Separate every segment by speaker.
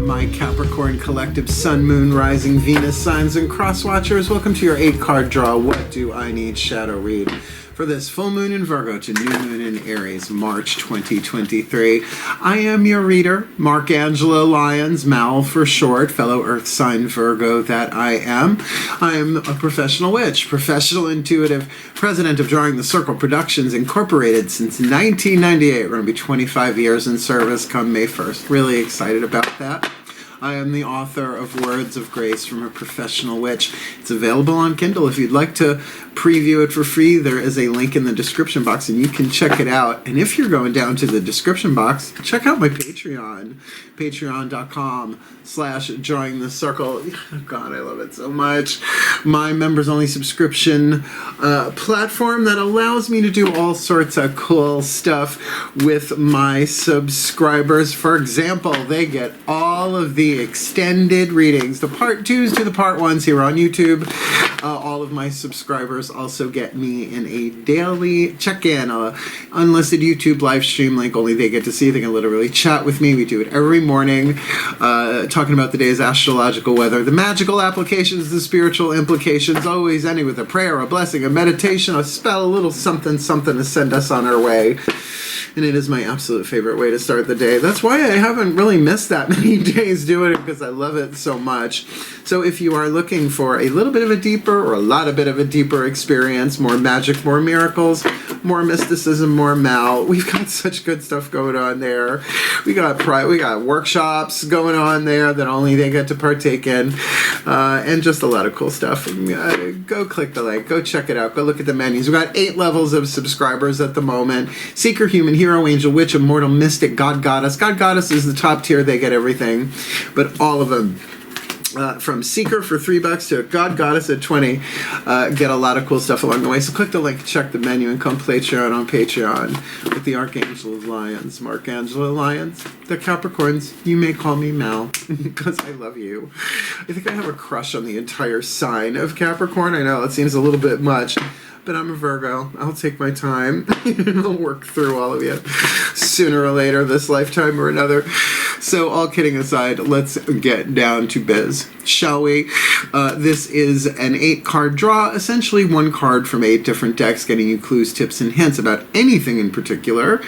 Speaker 1: my Capricorn collective Sun, Moon, Rising, Venus signs and cross watchers. Welcome to your 8-card draw. What do I need shadow read for this full moon in Virgo to new moon in Aries, March 2023. I am your reader, Mark Angelo Lyons, Mal for short, fellow earth sign Virgo that I am. I am a professional witch, professional intuitive, president of Drawing the Circle Productions Incorporated since 1998. We're going to be 25 years in service come May 1st. Really excited about that. I am the author of Words of Grace from a Professional Witch. It's available on Kindle. If you'd like to preview it for free, there is a link in the description box and you can check it out. And if you're going down to the description box, check out my Patreon, patreon.com/Drawing the Circle. Oh God, I love it so much. My members only subscription platform that allows me to do all sorts of cool stuff with my subscribers. For example, they get all of the extended readings, the part 2s to the part 1s here on YouTube. All of my subscribers also get me in a daily check-in, unlisted YouTube live stream link. Only they get to see. They can literally chat with me. We do it every morning, talking about the day's astrological weather, the magical applications, the spiritual implications, always ending with a prayer, a blessing, a meditation, a spell, a little something, something to send us on our way. And it is my absolute favorite way to start the day. That's why I haven't really missed that many days doing it, because I love it so much. So if you are looking for a little bit of a deeper or a lot of bit of a deeper experience, more magic, more miracles, more mysticism, more Mal, we've got such good stuff going on there. We got workshops going on there that only they get to partake in, and just a lot of cool stuff. Go click the link, go check it out, go look at the menus. We've got 8 levels of subscribers at the moment. Seeker, Human, Hero, Angel, Witch, Immortal, Mystic, God, Goddess. God, Goddess is the top tier. They get everything, but all of them, from Seeker for $3 to God, Goddess at 20, get a lot of cool stuff along the way. So click the link, check the menu, and come play Sharon on Patreon with the Archangel of Lyons, Mark Angelo Lyons. The Capricorns, you may call me Mal, because I love you. I think I have a crush on the entire sign of Capricorn. I know it seems a little bit much, but I'm a Virgo. I'll take my time. I'll work through all of you sooner or later, this lifetime or another. So all kidding aside, let's get down to biz, shall we? This is an 8-card draw, essentially 1 card from 8 different decks, getting you clues, tips, and hints about anything in particular,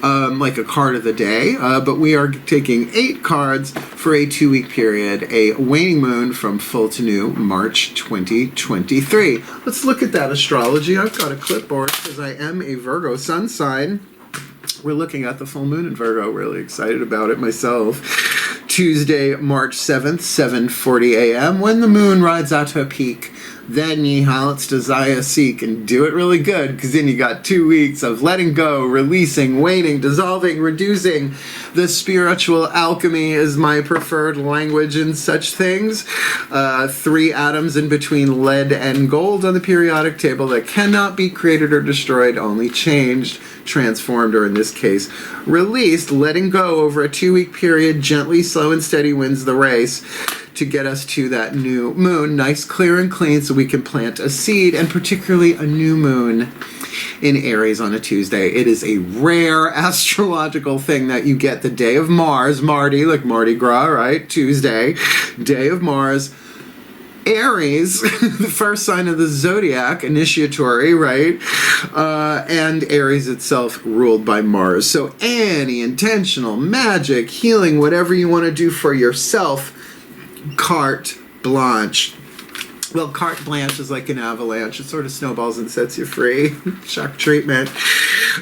Speaker 1: like a card of the day. But we are taking 8 cards for a 2-week period, a waning moon from full to new, March 2023. Let's look at that astrology. I've got a clipboard because I am a Virgo sun sign. We're looking at the full moon in Virgo. Really excited about it myself. Tuesday, March 7th, 7:40 a.m. When the moon rides out to a peak, then ye halts desire seek, and do it really good, because then you got 2 weeks of letting go, releasing, waning, dissolving, reducing. The spiritual alchemy is my preferred language in such things. 3 atoms in between lead and gold on the periodic table that cannot be created or destroyed, only changed, transformed, or in this case, released. Letting go over a 2-week period, gently, slow, and steady wins the race to get us to that new moon, nice, clear, and clean, so we can plant a seed, and particularly a new moon in Aries on a Tuesday. It is a rare astrological thing that you get the day of Mars, Mardi, like Mardi Gras, right? Tuesday, day of Mars. Aries, the first sign of the zodiac, initiatory, right? And Aries itself ruled by Mars. So any intentional magic, healing, whatever you want to do for yourself, carte blanche. Well, carte blanche is like an avalanche. It sort of snowballs and sets you free. Shock treatment.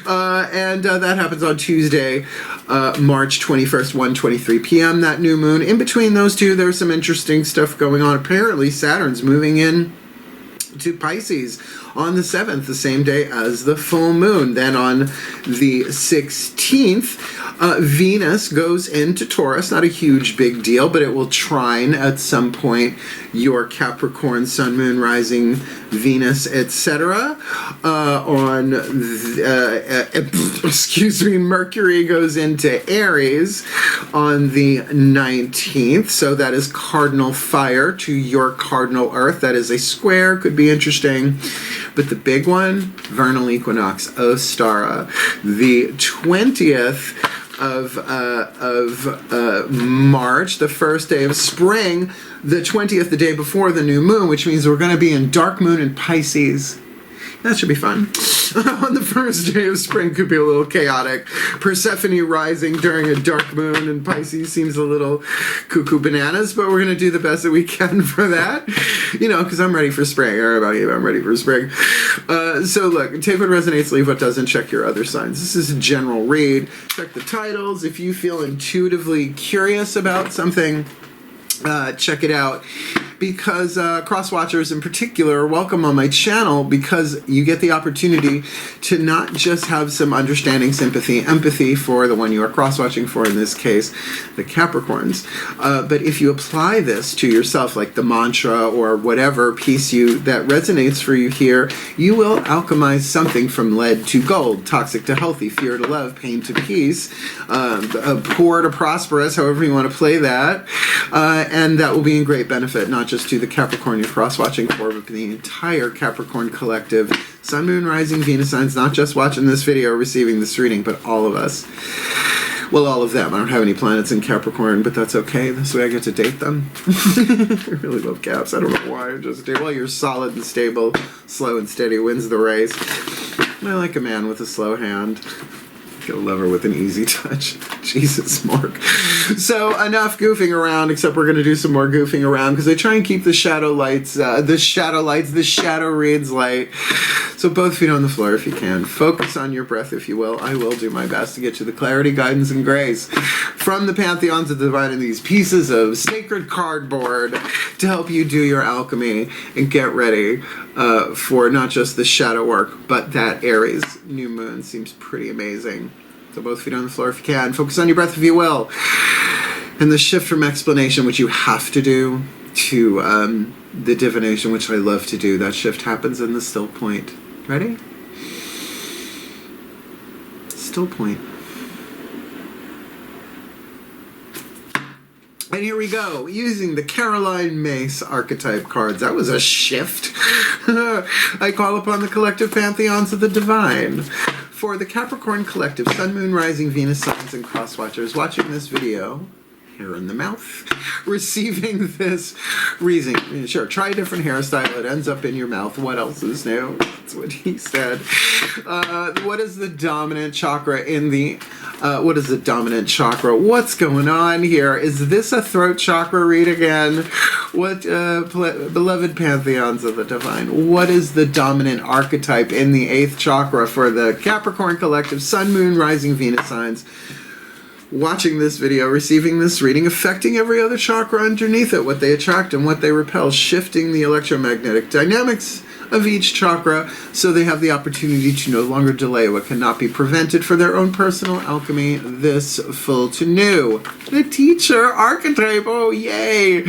Speaker 1: And that happens on Tuesday, March 21st, 1:23 p.m., that new moon. In between those two, there's some interesting stuff going on. Apparently, Saturn's moving in to Pisces on the 7th, the same day as the full moon. Then on the 16th, Venus goes into Taurus. Not a huge big deal, but it will trine at some point your Capricorn Sun, Moon, Rising, Venus, etc. Mercury goes into Aries on the 19th. So that is cardinal fire to your cardinal earth. That is a square, could be interesting. But the big one, vernal equinox, Ostara. The 20th, of March, the first day of spring, the 20th, the day before the new moon, which means we're going to be in dark moon in Pisces. That should be fun. On the first day of spring could be a little chaotic. Persephone rising during a dark moon in Pisces seems a little cuckoo bananas, but we're going to do the best that we can for that. You know, because I'm ready for spring. I don't know about you, I'm ready for spring. So look, take what resonates, leave what doesn't, check your other signs. This is a general read. Check the titles. If you feel intuitively curious about something, check it out. Because cross-watchers in particular are welcome on my channel, because you get the opportunity to not just have some understanding, sympathy, empathy for the one you are cross-watching for, in this case, the Capricorns, but if you apply this to yourself, like the mantra or whatever piece that resonates for you here, you will alchemize something from lead to gold, toxic to healthy, fear to love, pain to peace, poor to prosperous, however you want to play that, and that will be in great benefit, not just to the Capricorn you're cross-watching for, but the entire Capricorn collective. Sun, Moon, Rising, Venus signs, not just watching this video or receiving this reading, but all of us. Well, all of them. I don't have any planets in Capricorn, but that's okay. This way I get to date them. I really love Caps. I don't know why. I just do. Well, you're solid and stable, slow and steady wins the race. I like a man with a slow hand. Get a lover with an easy touch. Jesus, Mark. So enough goofing around, except we're going to do some more goofing around, because I try and keep the shadow reads light. So both feet on the floor if you can. Focus on your breath if you will. I will do my best to get you the clarity, guidance, and grace from the pantheons of the divine and these pieces of sacred cardboard to help you do your alchemy and get ready for not just the shadow work, but that Aries new moon seems pretty amazing. So both feet on the floor if you can. Focus on your breath if you will. And the shift from explanation, which you have to do, to the divination, which I love to do. That shift happens in the still point. Ready? Still point. And here we go, using the Caroline Mace archetype cards. That was a shift. I call upon the collective pantheons of the divine. For the Capricorn collective, Sun, Moon, Rising, Venus signs, and cross-watchers watching this video, hair in the mouth, receiving this reading. Sure, try a different hairstyle. It ends up in your mouth. What else is new? That's what he said. What is the dominant chakra in the... what is the dominant chakra? What's going on here? Is this a throat chakra read again? What, beloved pantheons of the divine, what is the dominant archetype in the 8th chakra for the Capricorn collective, Sun, Moon, Rising, Venus signs? Watching this video, receiving this reading, affecting every other chakra underneath it, what they attract and what they repel, shifting the electromagnetic dynamics of each chakra so they have the opportunity to no longer delay what cannot be prevented for their own personal alchemy this full to new. The teacher archetype, oh yay!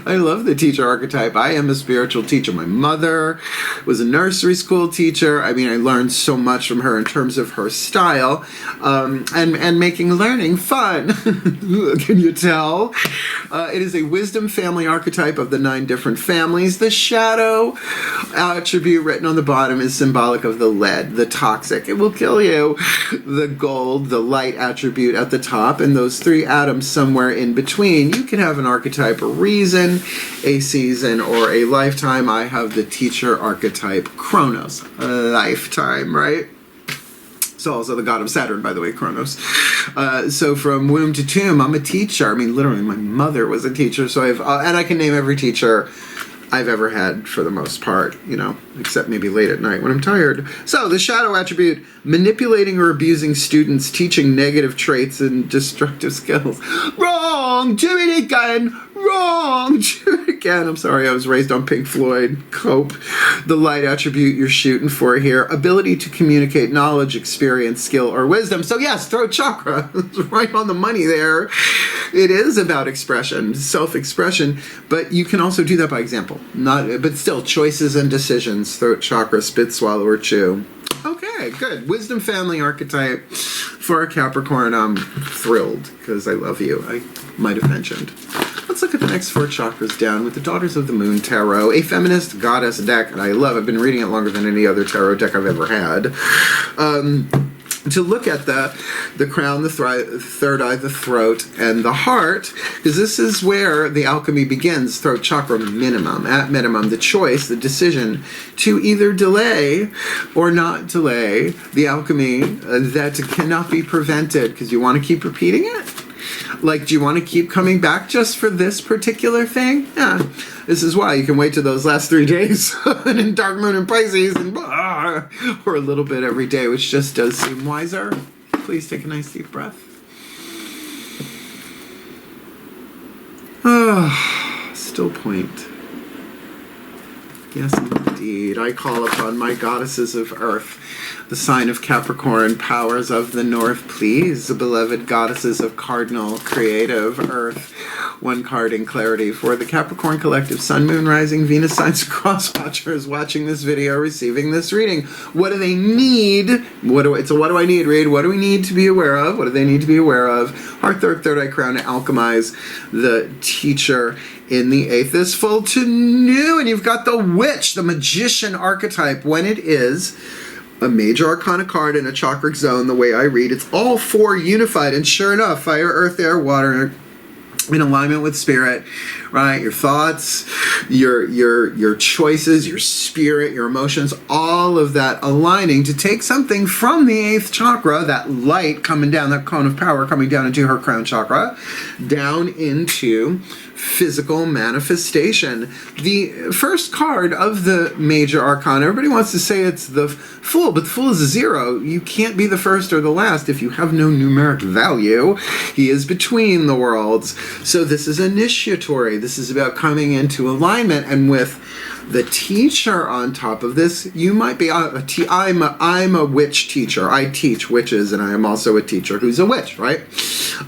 Speaker 1: I love the teacher archetype. I am a spiritual teacher. My mother was a nursery school teacher. I mean, I learned so much from her in terms of her style and making learning fun. Can you tell? It is a wisdom family archetype of the 9 different families. The shadow attribute written on the bottom is symbolic of the lead, the toxic. It will kill you. The gold, the light attribute at the top, and those 3 atoms somewhere in between. You can have an archetype, a reason, a season, or a lifetime. I have the teacher archetype, Kronos, a lifetime, right? So also the god of Saturn, by the way, Kronos. So from womb to tomb, I'm a teacher. I mean, literally, my mother was a teacher, so and I can name every teacher I've ever had for the most part, you know, except maybe late at night when I'm tired. So the shadow attribute, manipulating or abusing students, teaching negative traits and destructive skills. Wrong! Do it again! Wrong! Do it again. I'm sorry, I was raised on Pink Floyd. Cope. The light attribute you're shooting for here. Ability to communicate knowledge, experience, skill, or wisdom. So yes, throat chakra. Right on the money there. It is about expression, self-expression, but you can also do that by example. But still, choices and decisions. Throat chakra, spit, swallow, or chew. Okay, good. Wisdom family archetype for a Capricorn. I'm thrilled because I love you. I might have mentioned. Let's look at the next 4 chakras down with the Daughters of the Moon Tarot, a feminist goddess deck, and I love. I've been reading it longer than any other tarot deck I've ever had. to look at the crown, the third eye, the throat, and the heart, because this is where the alchemy begins, throat chakra minimum. At minimum, the choice, the decision to either delay or not delay the alchemy that cannot be prevented, because you want to keep repeating it. Like, do you want to keep coming back just for this particular thing? Yeah. This is why you can wait to those last 3 days in Dark Moon and Pisces and or a little bit every day, which just does seem wiser. Please take a nice deep breath. Still point. Yes, indeed. I call upon my goddesses of earth, the sign of Capricorn, powers of the north, please, beloved goddesses of cardinal, creative earth. One card in clarity for the Capricorn collective, Sun, Moon, Rising, Venus signs, cross watchers watching this video, receiving this reading. What do they need? What do I need, read? What do we need to be aware of? What do they need to be aware of? Heart, third eye crown to alchemize the teacher in the 8th. This full to new, and you've got the witch, the magician archetype. When it is a major arcana card in a chakric zone, the way I read, it's all four unified, and sure enough, fire, earth, air, water, in alignment with spirit, right? Your thoughts, your choices, your spirit, your emotions, all of that aligning to take something from the 8th chakra, that light coming down, that cone of power coming down into her crown chakra, down into physical manifestation. The first card of the major arcana, everybody wants to say it's the Fool, but the Fool is a 0. You can't be the first or the last if you have no numeric value. He is between the worlds. So this is initiatory. This is about coming into alignment, and with the teacher on top of this, you might be I'm a witch teacher. I teach witches, and I am also a teacher who's a witch, right?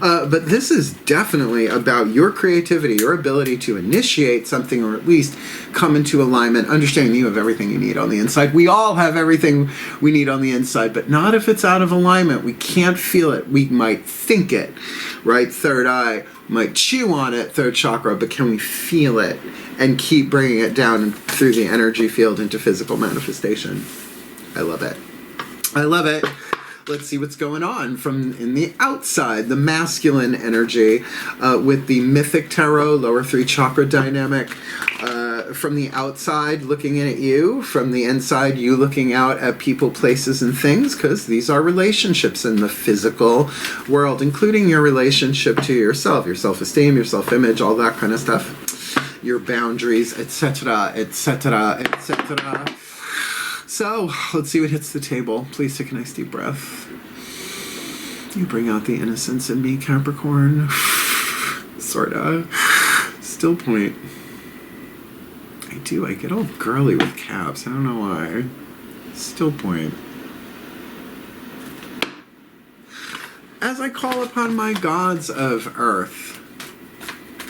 Speaker 1: But this is definitely about your creativity, your ability to initiate something, or at least come into alignment, understanding you have everything you need on the inside. We all have everything we need on the inside, but not if it's out of alignment. We can't feel it. We might think it, right? Third eye might chew on it, third chakra, but can we feel it and keep bringing it down through the energy field into physical manifestation? I love it. I love it. Let's see what's going on from in the outside, the masculine energy with the mythic tarot, lower 3 chakra dynamic. From the outside, looking in at you. From the inside, you looking out at people, places, and things, because these are relationships in the physical world, including your relationship to yourself, your self-esteem, your self-image, all that kind of stuff, your boundaries, etc., etc., etc. So, let's see what hits the table. Please take a nice deep breath. You bring out the innocence in me, Capricorn. Sorta. Still point. I get all girly with caps. I don't know why. Still point. As I call upon my gods of earth,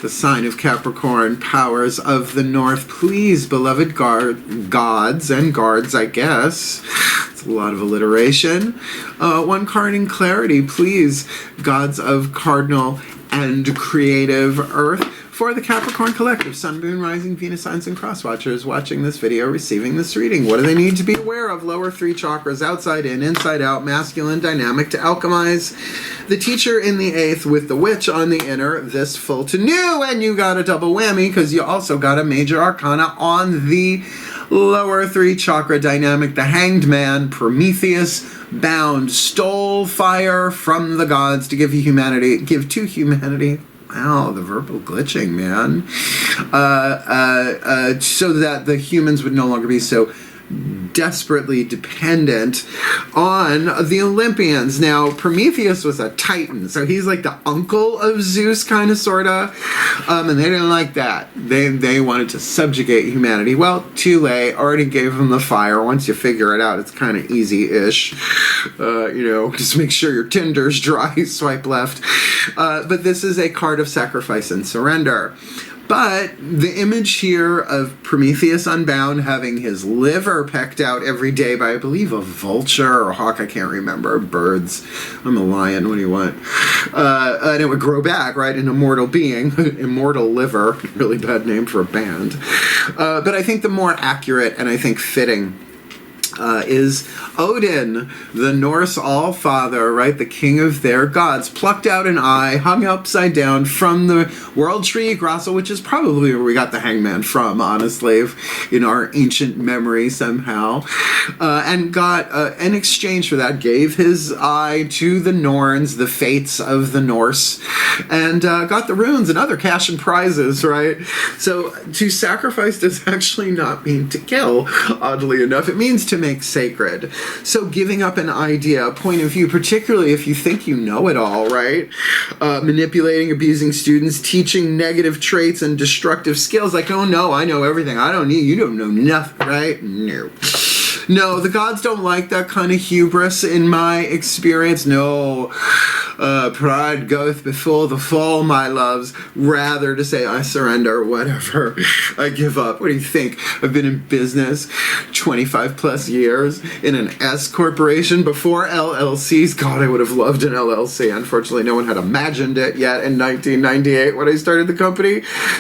Speaker 1: the sign of Capricorn, powers of the north, please, beloved gods and guards, I guess. It's a lot of alliteration. One card in clarity, please, gods of cardinal and creative earth. For the Capricorn collective, Sun, Moon, Rising, Venus signs, and cross watchers watching this video, receiving this reading. What do they need to be aware of? Lower 3 chakras, outside in, inside out, masculine dynamic to alchemize the teacher in the 8th with the witch on the inner, this full to new, and you got a double whammy because you also got a major arcana on the lower 3 chakra dynamic, the Hanged Man, Prometheus, bound, stole fire from the gods to give to humanity. Wow, the verbal glitching, man. So that the humans would no longer be so desperately dependent on the Olympians. Now, Prometheus was a titan, so he's like the uncle of Zeus, kind of, sort of, and they didn't like that. They wanted to subjugate humanity. Well, too late. Already gave them the fire. Once you figure it out, it's kind of easy-ish. Just make sure your Tinder's dry, swipe left. But this is a card of sacrifice and surrender. But the image here of Prometheus unbound, having his liver pecked out every day by, I believe, a vulture or a hawk, I can't remember, birds. I'm a lion, what do you want? And it would grow back, right? An immortal being, immortal liver, really bad name for a band. But I think the more accurate and I think fitting is Odin, the Norse All-Father, right? The king of their gods, plucked out an eye, hung upside down from the world tree Yggdrasil, which is probably where we got the hangman from, honestly, in our ancient memory somehow, and got, in exchange for that, gave his eye to the Norns, the fates of the Norse, and got the runes and other cash and prizes, right? So to sacrifice does actually not mean to kill, oddly enough. It means to make sacred. So giving up an idea, a point of view, particularly if you think you know it all, right? Manipulating, abusing students, teaching negative traits and destructive skills, like, oh no, I know everything, I don't need, you don't know nothing, right? No. No, the gods don't like that kind of hubris in my experience. No, pride goeth before the fall, my loves. Rather to say, I surrender, whatever. I give up. What do you think? I've been in business 25 plus years in an S corporation before LLCs. God, I would have loved an LLC. Unfortunately, no one had imagined it yet in 1998 when I started the company.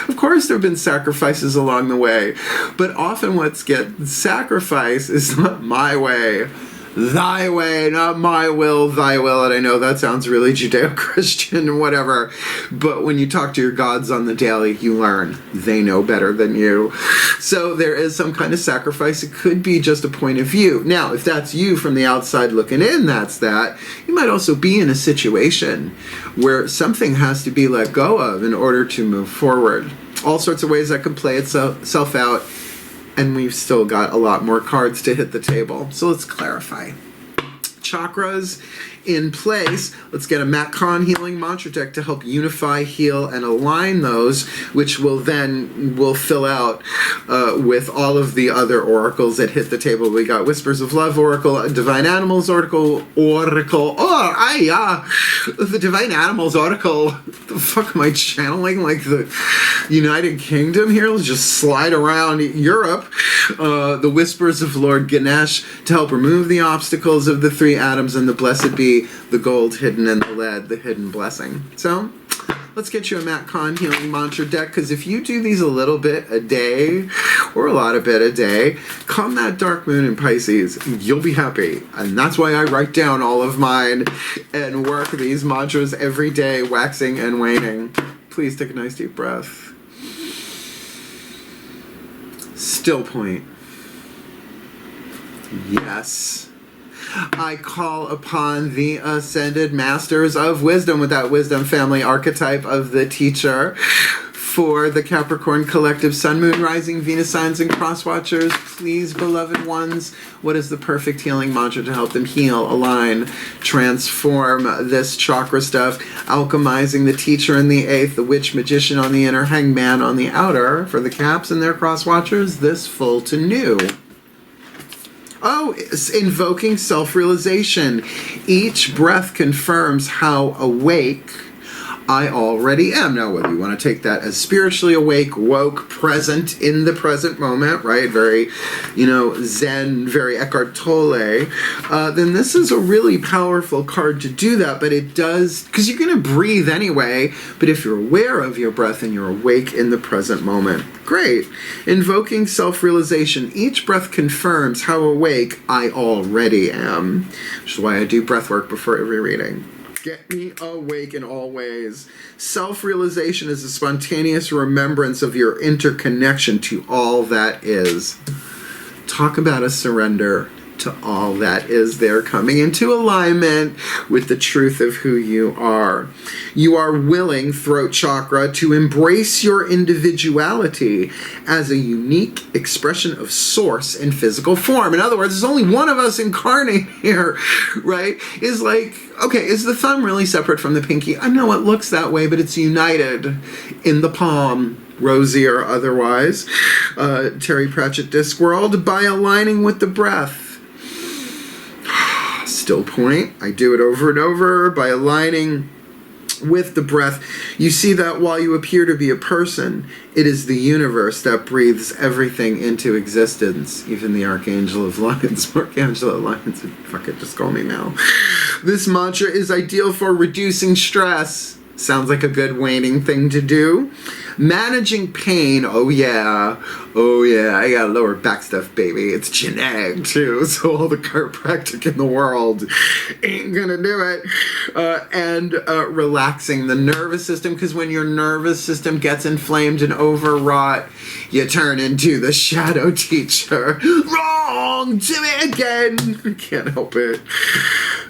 Speaker 1: Of course, there have been sacrifices along the way, but often what's get sacrificed is not my way. Thy way, not my will, thy will. And I know that sounds really Judeo-Christian and whatever, but when you talk to your gods on the daily, you learn they know better than you. So there is some kind of sacrifice. It could be just a point of view. Now, if that's you from the outside looking in, that's that. You might also be in a situation where something has to be let go of in order to move forward. All sorts of ways that can play itself out. And we've still got a lot more cards to hit the table. So let's clarify. Chakras in place. Let's get a Matt Kahn healing mantra deck to help unify, heal, and align those, which will fill out with all of the other oracles that hit the table. We got Whispers of Love Oracle, Divine Animals Oracle, the Divine Animals Oracle. The fuck am I channeling? Like the United Kingdom here? Let's just slide around Europe. The Whispers of Lord Ganesh to help remove the obstacles of the three atoms, and the blessed be the gold hidden in the lead, the hidden blessing. So let's get you a Matt Kahn healing mantra deck, because if you do these a little bit a day, or a lot of bit a day, come that dark moon in Pisces, you'll be happy. And that's why I write down all of mine and work these mantras every day, waxing and waning. Please take a nice deep breath. Still point. Yes. I call upon the ascended masters of wisdom with that wisdom family archetype of the teacher for the Capricorn collective sun, moon, rising, Venus signs, and cross watchers. Please, beloved ones, what is the perfect healing mantra to help them heal, align, transform this chakra stuff? Alchemizing the teacher in the eighth, the witch magician on the inner, hangman on the outer for the Caps and their cross watchers, this full to new. Oh, it's invoking self-realization. Each breath confirms how awake I already am. Now, whether you want to take that as spiritually awake, woke, present, in the present moment, right? Very, Zen, very Eckhart Tolle, then this is a really powerful card to do that. But it does, because you're going to breathe anyway, but if you're aware of your breath and you're awake in the present moment, great. Invoking self-realization. Each breath confirms how awake I already am, which is why I do breath work before every reading. Get me awake in all ways. Self-realization is a spontaneous remembrance of your interconnection to all that is. Talk about a surrender to all that is there, coming into alignment with the truth of who you are. You are willing, throat chakra, to embrace your individuality as a unique expression of source in physical form. In other words, there's only one of us incarnate here, right? Is like, okay, is the thumb really separate from the pinky? I know it looks that way, but it's united in the palm, rosy or otherwise. Terry Pratchett Discworld, by aligning with the breath. Still point. I do it over and over. By aligning with the breath, you see that while you appear to be a person, it is the universe that breathes everything into existence. Even the Archangel of Lyons, Archangel of Lyons, fuck it, just call me now. This mantra is ideal for reducing stress. Sounds like a good waning thing to do. Managing pain, oh yeah, I got lower back stuff, baby. It's genetic too, so all the chiropractic in the world ain't gonna do it. And relaxing the nervous system, because when your nervous system gets inflamed and overwrought, you turn into the shadow teacher. Wrong! Jimmy again! Can't help it.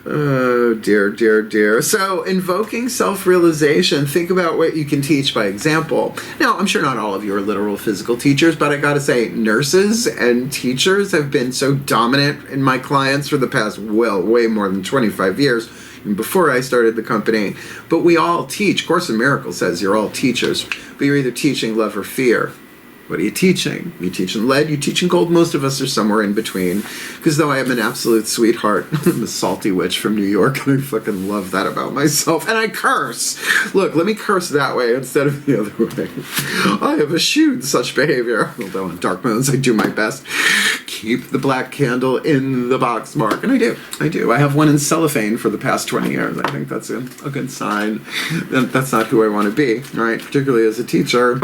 Speaker 1: Oh, dear, dear, dear. So, invoking self-realization, think about what you can teach by example. Now, I'm sure not all of you are literal physical teachers, but I gotta say, nurses and teachers have been so dominant in my clients for the past, well, way more than 25 years, before I started the company. But we all teach. Course in Miracles says you're all teachers, but you're either teaching love or fear. What are you teaching? You teaching lead? You teaching gold? Most of us are somewhere in between. Because though I am an absolute sweetheart, I'm a salty witch from New York, and I fucking love that about myself. And I curse. Look, let me curse that way instead of the other way. I have eschewed such behavior. Although on dark moons, I do my best. Keep the black candle in the box mark. And I do. I have one in cellophane for the past 20 years. I think that's a good sign that that's not who I want to be, right? Particularly as a teacher.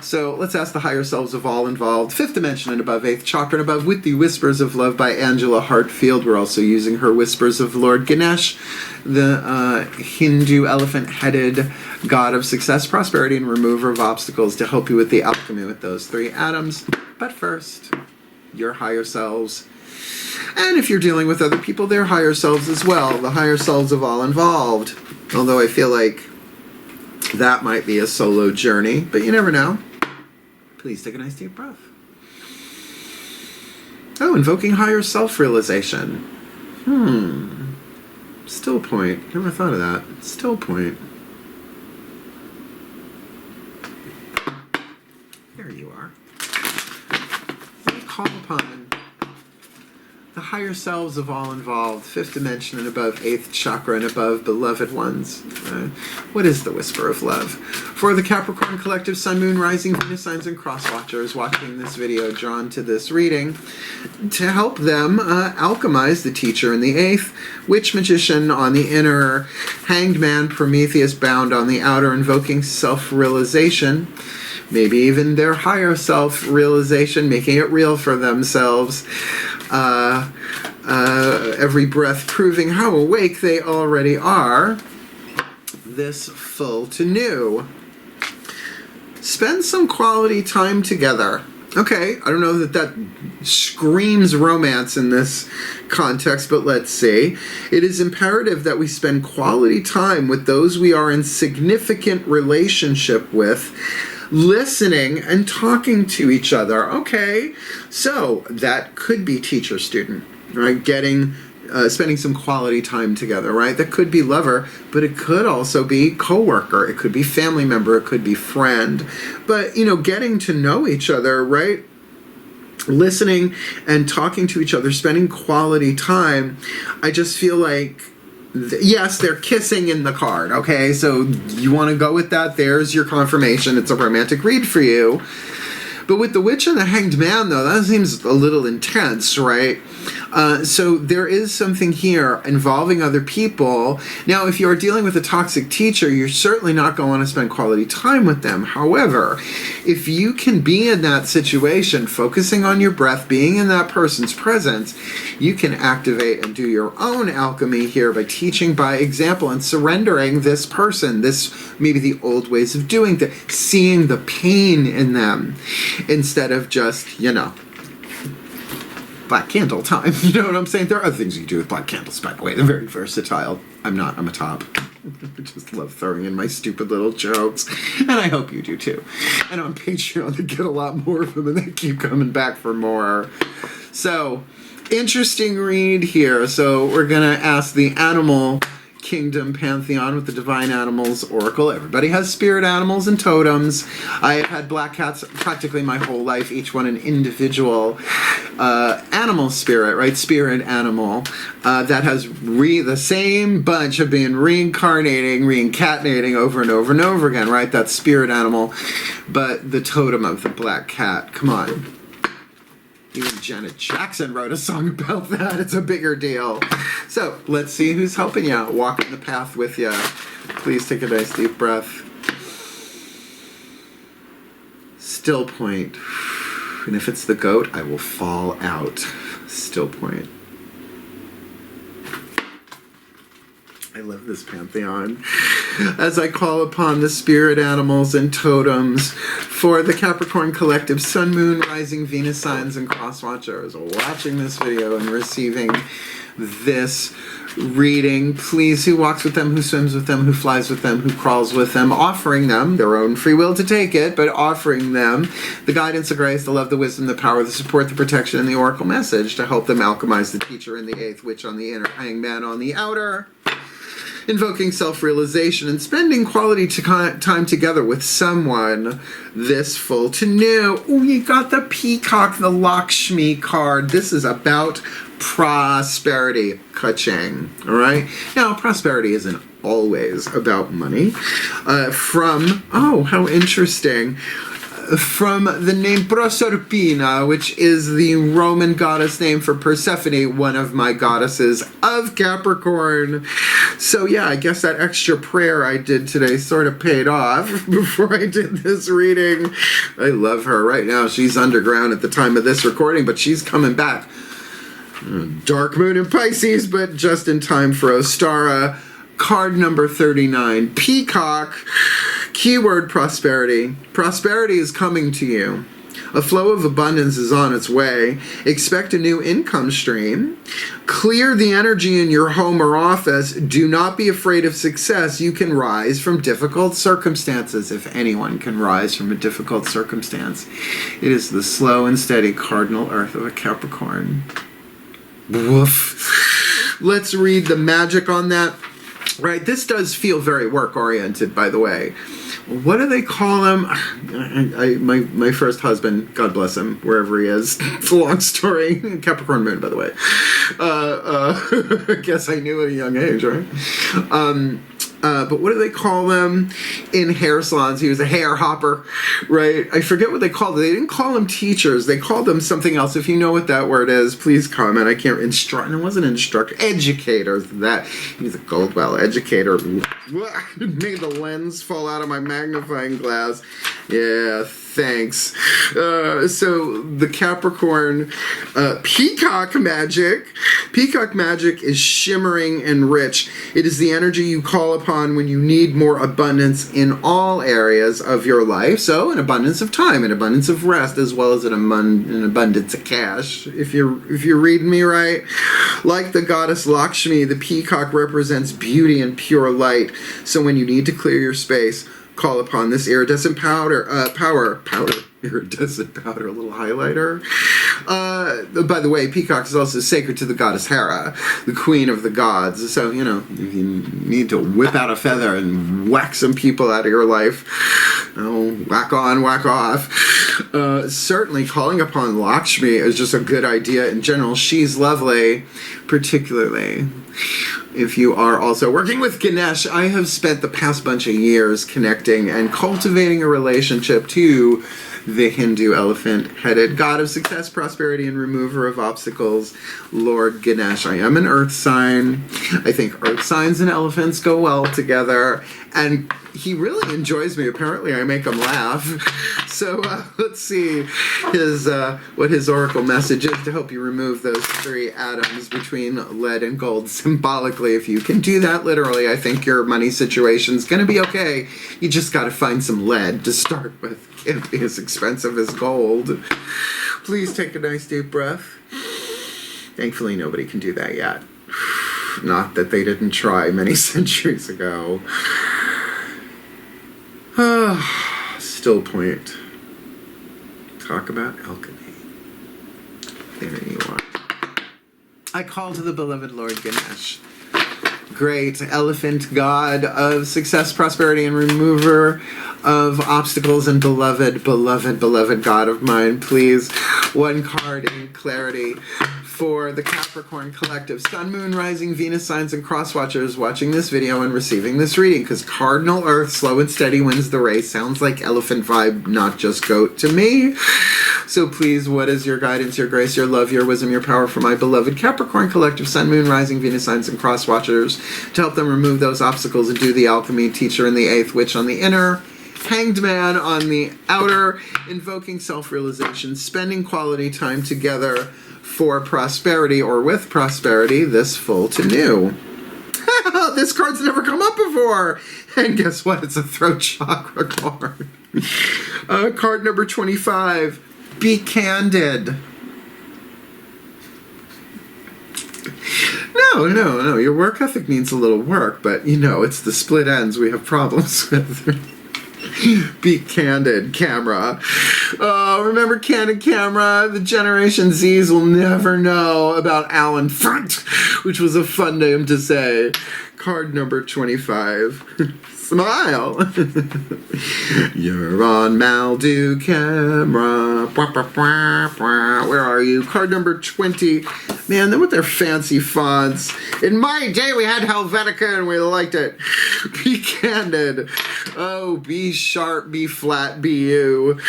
Speaker 1: So let's ask the higher selves of all involved. Fifth dimension and above, eighth chakra and above, with the Whispers of Love by Angelo Hartfield. We're also using her Whispers of Lord Ganesh, the Hindu elephant-headed god of success, prosperity, and remover of obstacles, to help you with the alchemy with those three atoms. But first, your higher selves. And if you're dealing with other people, their higher selves as well, the higher selves of all involved. Although I feel like that might be a solo journey, but you never know. Please take a nice deep breath. Oh, invoking higher self-realization. Still point. Never thought of that. Still point. There you are. We call upon the higher selves of all involved, fifth dimension and above, eighth chakra and above, beloved ones. What is the whisper of love? For the Capricorn collective, Sun, Moon, Rising, Venus signs, and cross watchers watching this video, drawn to this reading, to help them alchemize the teacher in the eighth, witch magician on the inner, hanged man, Prometheus bound on the outer, invoking self-realization, maybe even their higher self-realization, making it real for themselves. Every breath proving how awake they already are. This full to new. Spend some quality time together. Okay, I don't know that screams romance in this context, but let's see. It is imperative that we spend quality time with those we are in significant relationship with, listening and talking to each other. Okay, so that could be teacher-student, right? Spending some quality time together, right? That could be lover, but it could also be coworker. It could be family member. It could be friend. But, getting to know each other, right? Listening and talking to each other, spending quality time. I just feel like, yes, they're kissing in the card, okay? So you want to go with that? There's your confirmation. It's a romantic read for you. But with the witch and the hanged man, though, that seems a little intense, right? So there is something here involving other people. Now, if you're dealing with a toxic teacher, you're certainly not going to want to spend quality time with them. However, if you can be in that situation, focusing on your breath, being in that person's presence, you can activate and do your own alchemy here by teaching by example and surrendering this person, maybe the old ways of doing things, seeing the pain in them instead of just, black candle time. You know what I'm saying? There are other things you can do with black candles, by the way. They're very versatile. I'm a top. I just love throwing in my stupid little jokes. And I hope you do too. And on Patreon, they get a lot more of them and they keep coming back for more. So, interesting read here. So, we're going to ask the animal kingdom pantheon with the divine animals oracle. Everybody has spirit animals and totems. I have had black cats practically my whole life, each one an individual animal spirit, right? Spirit animal that has the same bunch of being reincarnating over and over and over again, right? That spirit animal, but the totem of the black cat. Come on. Even Janet Jackson wrote a song about that. It's a bigger deal. So, let's see who's helping you out, walking the path with you. Please take a nice deep breath. Still point. And if it's the goat, I will fall out. Still point. I love this pantheon. As I call upon the spirit animals and totems for the Capricorn collective Sun, Moon, Rising, Venus signs, and cross watchers watching this video and receiving this reading, please, who walks with them, who swims with them, who flies with them, who crawls with them, offering them their own free will to take it, but offering them the guidance, the grace, the love, the wisdom, the power, the support, the protection, and the oracle message to help them alchemize the teacher in the eighth, witch on the inner, hangman on the outer, invoking self-realization and spending quality time together with someone this full to new. Oh, you got the peacock, the Lakshmi card. This is about prosperity. Ka-ching. All right? Now, prosperity isn't always about money. Oh, how interesting. From the name Proserpina, which is the Roman goddess name for Persephone, one of my goddesses of Capricorn. So yeah, I guess that extra prayer I did today sort of paid off before I did this reading. I love her. Right now she's underground at the time of this recording, but she's coming back. Dark moon in Pisces, but just in time for Ostara. Card number 39, Peacock. Keyword prosperity. Prosperity is coming to you. A flow of abundance is on its way. Expect a new income stream. Clear the energy in your home or office. Do not be afraid of success. You can rise from difficult circumstances, if anyone can rise from a difficult circumstance. It is the slow and steady cardinal earth of a Capricorn. Woof. Let's read the magic on that. Right, this does feel very work-oriented, by the way. What do they call him? My first husband, God bless him, wherever he is. It's a long story. Capricorn moon, by the way. I guess I knew at a young age, right? But what do they call them in hair salons? He was a hair hopper, right? I forget what they called it. They didn't call them teachers. They called them something else. If you know what that word is, please comment. I can't instruct. It wasn't instructor. Educators. That. He's a Goldwell educator. Made the lens fall out of my magnifying glass. Yeah, thanks. So the Capricorn peacock magic. Peacock magic is shimmering and rich. It is the energy you call upon when you need more abundance in all areas of your life. So an abundance of time, an abundance of rest, as well as an abundance of cash. If you're reading me right, like the goddess Lakshmi, the peacock represents beauty and pure light. So when you need to clear your space, call upon this iridescent iridescent powder, a little highlighter. By the way, peacock is also sacred to the goddess Hera, the queen of the gods. So, you know, if you need to whip out a feather and whack some people out of your life, whack on, whack off. Certainly calling upon Lakshmi is just a good idea in general. She's lovely, particularly if you are also working with Ganesh. I have spent the past bunch of years connecting and cultivating a relationship to the Hindu elephant-headed god of success, prosperity, and remover of obstacles, Lord Ganesh. I am an earth sign. I think earth signs and elephants go well together, and he really enjoys me. Apparently, I make him laugh. So let's see what his oracle message is to help you remove those three atoms between lead and gold symbolically. If you can do that literally, I think your money situation's going to be okay. You just got to find some lead to start with. Can't be as expensive as gold. Please take a nice deep breath. Thankfully, nobody can do that yet. Not that they didn't try many centuries ago. Still point. Talk about alchemy. There you are. I call to the beloved Lord Ganesh, great elephant god of success, prosperity, and remover of obstacles, and beloved god of mine, please. One card in clarity for the Capricorn collective, Sun, Moon, Rising, Venus signs, and cross watchers watching this video and receiving this reading, because cardinal earth, slow and steady wins the race. Sounds like elephant vibe, not just goat to me. So please, what is your guidance, your grace, your love, your wisdom, your power for my beloved Capricorn collective, Sun, Moon, Rising, Venus signs, and cross watchers to help them remove those obstacles and do the alchemy, teacher in the eighth, witch on the inner, Hanged Man on the outer, invoking self-realization, spending quality time together for prosperity or with prosperity, this full to new. This card's never come up before. And guess what? It's a throat chakra card. Card number 25. Be candid. No. Your work ethic needs a little work, but you know, it's the split ends we have problems with. Be candid, camera. Remember Candid camera? The Generation Zs will never know about Alan Front, which was a fun name to say. Card number 25. Smile. You're on Maldu camera. Where are you? Card number 20. Man, they're with their fancy fonts. In my day, we had Helvetica and we liked it. Be candid. Oh, be sharp, be flat, be you.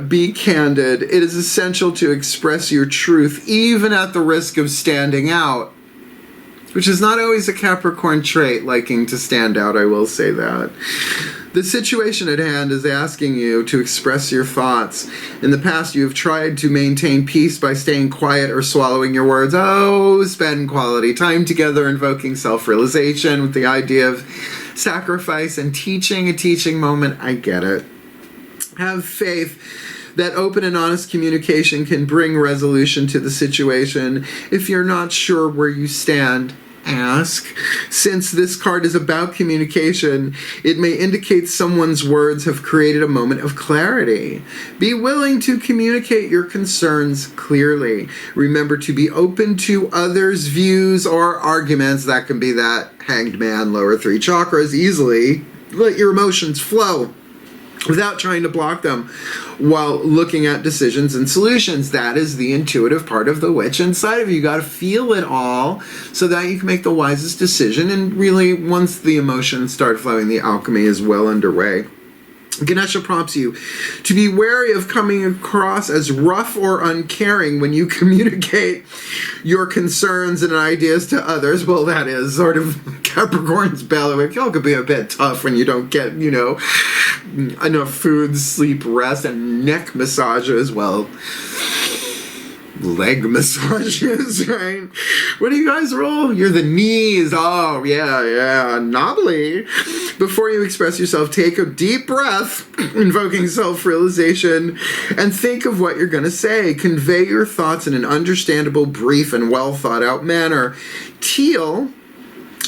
Speaker 1: Be candid. It is essential to express your truth, even at the risk of standing out. Which is not always a Capricorn trait, liking to stand out, I will say that. The situation at hand is asking you to express your thoughts. In the past, you have tried to maintain peace by staying quiet or swallowing your words. Oh, spend quality time together, invoking self-realization with the idea of sacrifice and teaching, a teaching moment. I get it. Have faith that open and honest communication can bring resolution to the situation. If you're not sure where you stand, ask. Since this card is about communication, it may indicate someone's words have created a moment of clarity. Be willing to communicate your concerns clearly. Remember to be open to others' views or arguments. That can be that Hanged Man, lower 3 chakras, easily. Let your emotions flow without trying to block them while looking at decisions and solutions. That is the intuitive part of the witch inside of you. You got to feel it all so that you can make the wisest decision. And really, once the emotions start flowing, the alchemy is well underway. Ganesha prompts you to be wary of coming across as rough or uncaring when you communicate your concerns and ideas to others. Well, that is sort of Capricorn's bailiwick. Y'all could be a bit tough when you don't get, you know, enough food, sleep, rest, and neck massages. Well, leg massages, right? What do you guys roll? You're the knees. Oh, yeah. Knobbly. Before you express yourself, take a deep breath, invoking self-realization, and think of what you're going to say. Convey your thoughts in an understandable, brief, and well thought out manner. Teal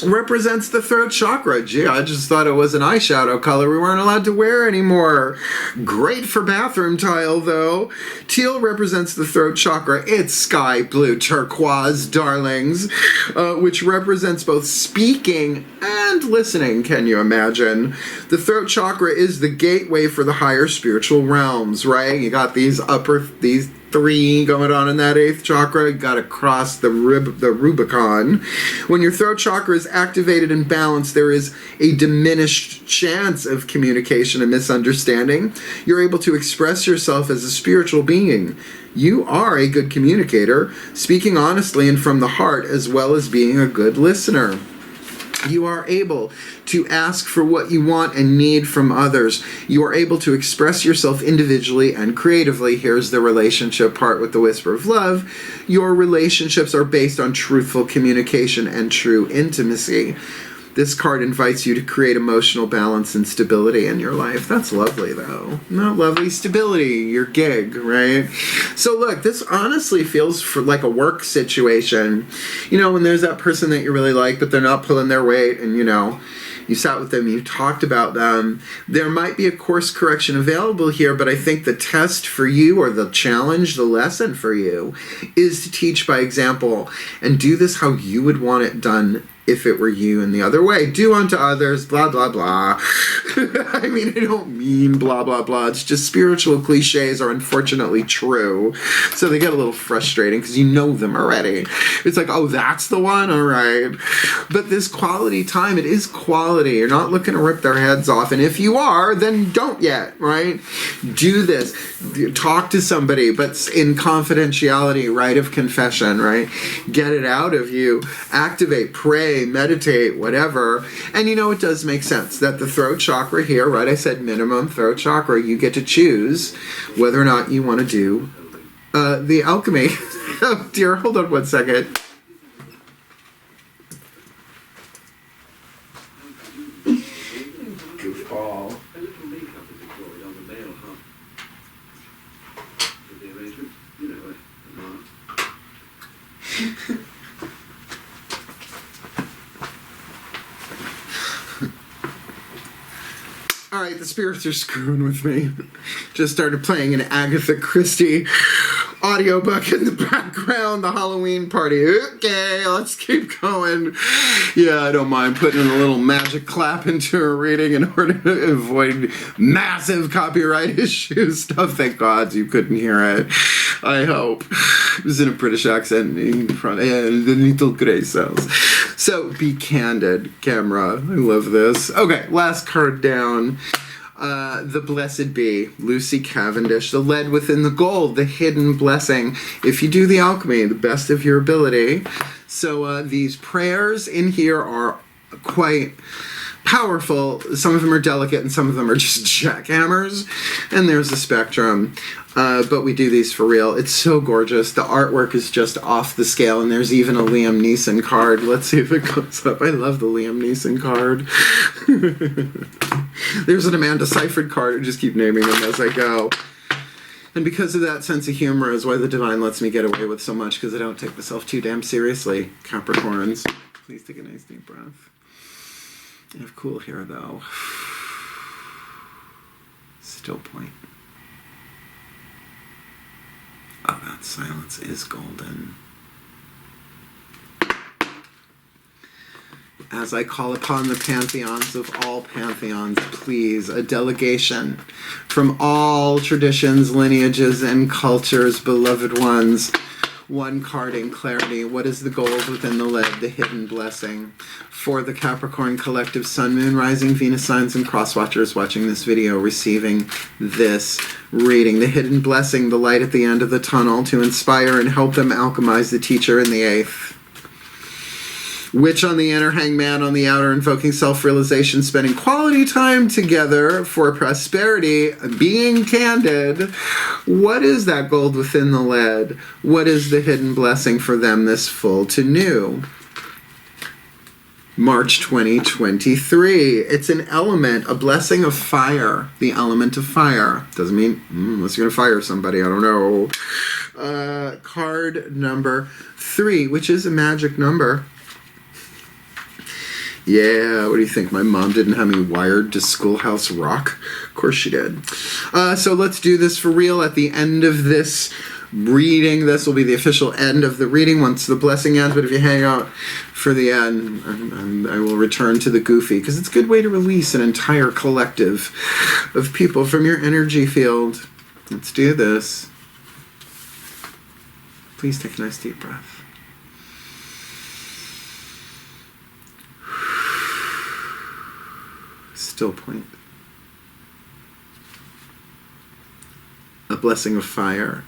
Speaker 1: represents the throat chakra. Gee, I just thought it was an eyeshadow color we weren't allowed to wear anymore. Great for bathroom tile, though. Teal represents the throat chakra. It's sky blue turquoise, darlings, which represents both speaking and listening, can you imagine? The throat chakra is the gateway for the higher spiritual realms, right? You got these 3 going on in that 8th chakra. You got to cross the Rubicon. When your throat chakra is activated and balanced, there is a diminished chance of communication and misunderstanding. You're able to express yourself as a spiritual being. You are a good communicator, speaking honestly and from the heart, as well as being a good listener. You are able to ask for what you want and need from others. You are able to express yourself individually and creatively. Here's the relationship part with the Whisper of Love. Your relationships are based on truthful communication and true intimacy. This card invites you to create emotional balance and stability in your life. That's lovely, though. Not lovely. Stability, your gig, right? So look, this honestly feels like a work situation. You know, when there's that person that you really like, but they're not pulling their weight, and, you know, you sat with them, you talked about them. There might be a course correction available here, but I think the test for you, or the challenge, the lesson for you, is to teach by example and do this how you would want it done if it were you in the other way. Do unto others, blah, blah, blah. I mean, I don't mean blah, blah, blah. It's just spiritual cliches are unfortunately true. So they get a little frustrating because you know them already. It's like, oh, that's the one? All right. But this quality time, it is quality. You're not looking to rip their heads off. And if you are, then don't yet, right? Do this. Talk to somebody, but in confidentiality, right of confession, right? Get it out of you. Activate, pray, pray, meditate, whatever. And you know, it does make sense that the throat chakra here, right? I said minimum throat chakra. You get to choose whether or not you want to do the alchemy. Oh dear, hold on one second. Goofball. Alright, the spirits are screwing with me. Just started playing an Agatha Christie audiobook in the background, the Halloween party. Okay, let's keep going. Yeah, I don't mind putting in a little magic clap into a reading in order to avoid massive copyright issues. Stuff. Thank God you couldn't hear it. I hope. It was in a British accent in front. And the little grey cells. So, be candid, camera. I love this. Okay, last card down. The Blessed Bee, Lucy Cavendish, the lead within the gold, the hidden blessing. If you do the alchemy, the best of your ability. So these prayers in here are quite powerful. Some of them are delicate and some of them are just jackhammers. And there's a spectrum. But we do these for real. It's so gorgeous. The artwork is just off the scale, and there's even a Liam Neeson card. Let's see if it comes up. I love the Liam Neeson card. There's an Amanda Seyfried card. I just keep naming them as I go. And because of that sense of humor is why the Divine lets me get away with so much, because I don't take myself too damn seriously. Capricorns, please take a nice deep breath. I have cool hair, though. Still point. Oh, that silence is golden. As I call upon the pantheons of all pantheons, please, a delegation from all traditions, lineages, and cultures, beloved ones. One card in clarity. What is the gold within the lead, the hidden blessing? For the Capricorn collective, Sun, Moon, Rising, Venus signs, and cross-watchers watching this video, receiving this reading. The hidden blessing, the light at the end of the tunnel, to inspire and help them alchemize the teacher in the eighth. Witch on the inner, hangman on the outer, invoking self-realization, spending quality time together for prosperity, being candid. What is that gold within the lead? What is the hidden blessing for them this full to new? March 2023. It's an element, a blessing of fire. The element of fire. Doesn't mean, unless you're going to fire somebody, I don't know. Card number 3, which is a magic number. Yeah, what do you think? My mom didn't have me wired to Schoolhouse Rock? Of course she did. So let's do this for real at the end of this reading. This will be the official end of the reading once the blessing ends, but if you hang out for the end, I will return to the goofy, because it's a good way to release an entire collective of people from your energy field. Let's do this. Please take a nice deep breath. Still point. A blessing of fire.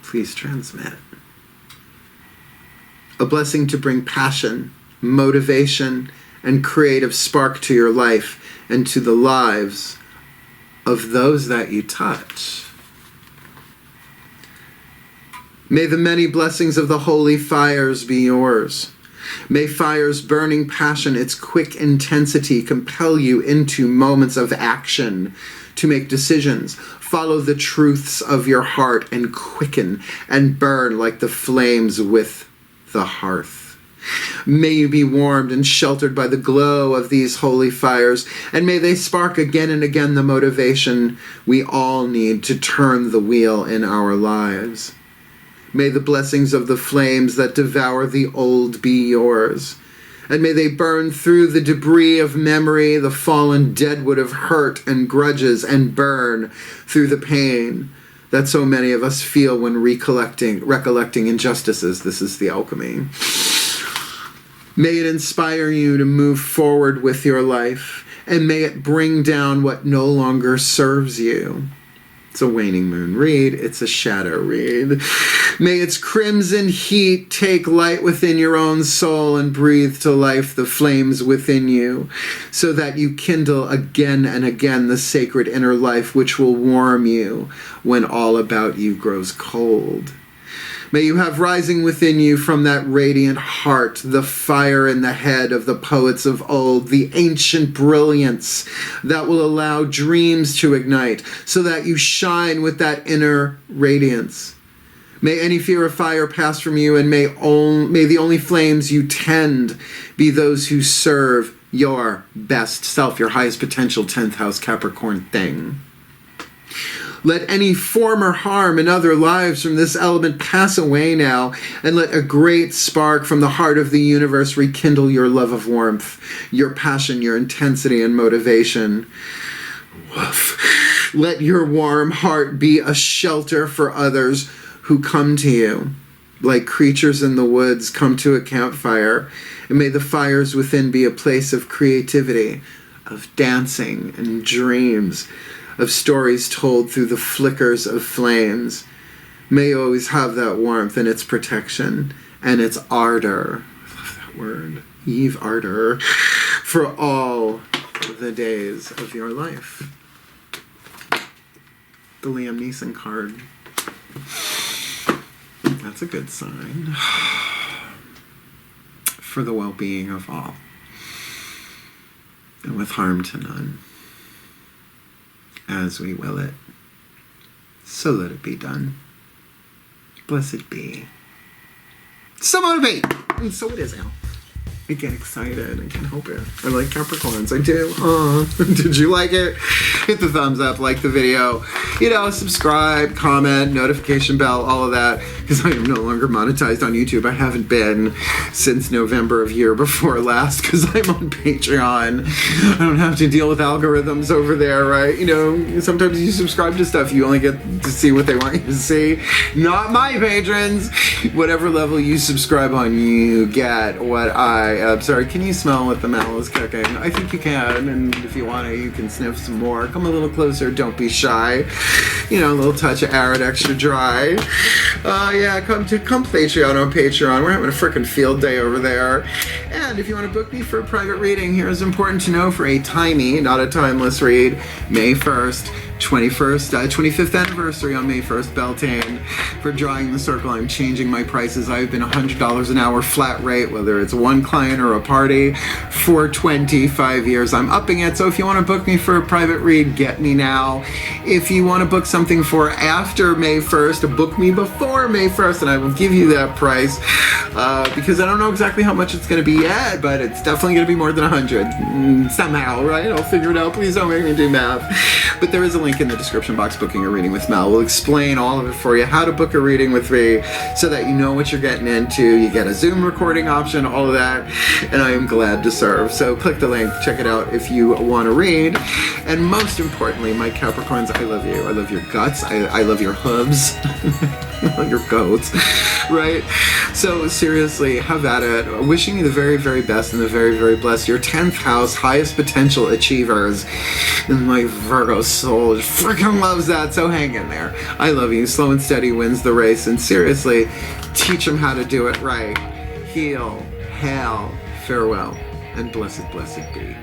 Speaker 1: Please transmit. A blessing to bring passion, motivation, and creative spark to your life and to the lives of those that you touch. May the many blessings of the holy fires be yours. May fire's burning passion, its quick intensity, compel you into moments of action to make decisions. Follow the truths of your heart and quicken and burn like the flames with the hearth. May you be warmed and sheltered by the glow of these holy fires, and may they spark again and again the motivation we all need to turn the wheel in our lives. May the blessings of the flames that devour the old be yours, and may they burn through the debris of memory, the fallen deadwood of hurt and grudges, and burn through the pain that so many of us feel when recollecting injustices. This is the alchemy. May it inspire you to move forward with your life, and may it bring down what no longer serves you. It's a waning moon read. It's a shadow read. May its crimson heat take light within your own soul and breathe to life the flames within you, so that you kindle again and again the sacred inner life which will warm you when all about you grows cold. May you have rising within you from that radiant heart the fire in the head of the poets of old, the ancient brilliance that will allow dreams to ignite, so that you shine with that inner radiance. May any fear of fire pass from you, and may the only flames you tend be those who serve your best self, your highest potential 10th house Capricorn thing. Let any former harm in other lives from this element pass away now, and let a great spark from the heart of the universe rekindle your love of warmth, your passion, your intensity, and motivation. Woof. Let your warm heart be a shelter for others who come to you, like creatures in the woods come to a campfire, and may the fires within be a place of creativity, of dancing and dreams, of stories told through the flickers of flames. May you always have that warmth and its protection and its ardor. I love that word. Eve ardor. For all the days of your life. The Liam Neeson card. That's a good sign. For the well-being of all. And with harm to none. As we will it, so let it be done. Blessed be. So motivate! And so it is, Al. I get excited. I can't help it. I like Capricorns. I do. Did you like it? Hit the thumbs up, like the video. You know, subscribe, comment, notification bell, all of that. Because I am no longer monetized on YouTube. I haven't been since November of year before last because I'm on Patreon. I don't have to deal with algorithms over there, right? You know, sometimes you subscribe to stuff, you only get to see what they want you to see. Not my patrons. Whatever level you subscribe on, you get what I'm sorry, can you smell what the mallow is cooking? I think you can, and if you want to, you can sniff some more. Come a little closer, don't be shy. You know, a little touch of arid, extra dry. Yeah, come Patreon on Patreon. We're having a freaking field day over there. And if you want to book me for a private reading, here's important to know for a timey, not a timeless read, May 1st. 25th anniversary on May 1st, Beltane. For Drawing the Circle, I'm changing my prices. I've been $100 an hour flat rate, whether it's one client or a party, for 25 years. I'm upping it, so if you want to book me for a private read, get me now. If you want to book something for after May 1st, book me before May 1st, and I will give you that price, because I don't know exactly how much it's going to be yet, but it's definitely going to be more than 100 somehow, right? I'll figure it out. Please don't make me do math. But there is a link in the description box. Booking a reading with Mel will explain all of it for you, how to book a reading with me, so that you know what you're getting into. You get a Zoom recording option, all of that, and I am glad to serve. So click the link, check it out if you want to read. And most importantly, my Capricorns, I love you. I love your guts. I love your hooves. I love your goats, right? So seriously, have at it. Wishing you the very, very best and the very, very blessed. Your 10th house, highest potential achievers. And my Virgo soul freaking loves that, so hang in there. I love you. Slow and steady wins the race. And seriously, teach them how to do it right. Heal, hail, farewell, and blessed, blessed be.